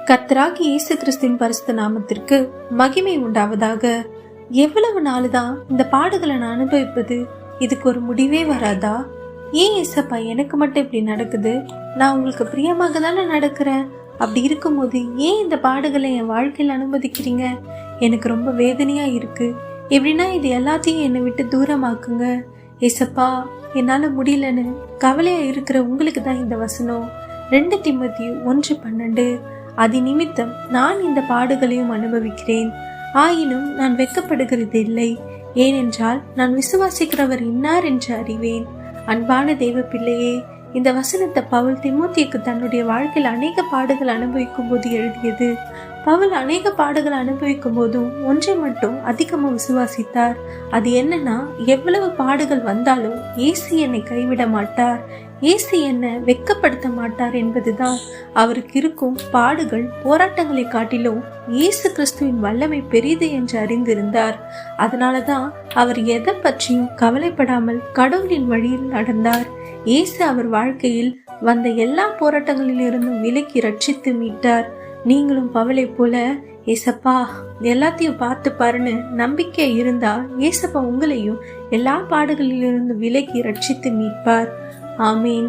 கர்த்தராகிய இயேசு கிறிஸ்துவின் பரிசுத்த நாமத்திற்கு மகிமை உண்டாவதாக. எவ்வளவு நாளுதான் இந்த பாடுகளை நான் அனுபவிப்பது? இதுக்கு ஒரு முடிவே வராதா? ஏன் ஏசப்பா எனக்கு மட்டும் இப்படி நடக்குது? நான் உங்களுக்கு பிரியமாக தானே நடக்கிறேன். அப்படி இருக்கும்போது ஏன் இந்த பாடுகளை என் வாழ்க்கையில் அனுமதிக்கிறீங்க? எனக்கு ரொம்ப வேதனையா இருக்கு. எப்படின்னா இது எல்லாத்தையும் என்னை விட்டு தூரமாக்குங்க ஏசப்பா. என்னால முடியலன்னு கவலையா இருக்கிற உங்களுக்கு தான் இந்த வசனம். 2 தீமோத்தேயு 1:12. அதி நிமித்தம் நான் இந்த பாடுகளையும் அனுபவிக்கிறேன், ஆயினும் நான் வெட்கப்படுகிறது இல்லை. ஏனென்றால் நான் விசுவாசிக்கிறவர் இன்னார் என்று அறிவேன். அன்பான தேவ பிள்ளையே, இந்த வசனத்தை பவுல் தீமோத்தேயுக்கு தன்னுடைய வாழ்க்கையில் அநேக பாடுகள் அனுபவிக்கும் போது எழுதியது. பவுல் அநேக பாடுகள் அனுபவிக்கும் போதும் ஒன்றை மட்டும் அதிகமாக விசுவாசித்தார். அது என்னன்னா, எவ்வளவு பாடுகள் வந்தாலும் இயேசு என்னை கைவிட மாட்டார், இயேசு என்னை வெட்கப்படுத்த மாட்டார் என்பதுதான். அவருக்கு இருக்கும் பாடுகள் போராட்டங்களை காட்டிலும் இயேசு கிறிஸ்துவின் வல்லமை பெரிது என்று அறிந்திருந்தார். அதனாலதான் அவர் எதை பற்றியும் கவலைப்படாமல் கடவுளின் வழியில் நடந்தார். இயேசு அவர் வாழ்க்கையில் வந்த எல்லா போராட்டங்களில் இருந்தும் விலக்கி ரட்சித்து மீட்டார். நீங்களும் பவுலை போல ஏசப்பா எல்லாத்தையும் பார்த்து பாருன்னு நம்பிக்கை இருந்தா ஏசப்பா உங்களையும் எல்லா பாடுகளிலிருந்து விலக்கி ரட்சித்து மீட்பார். ஆமீன்.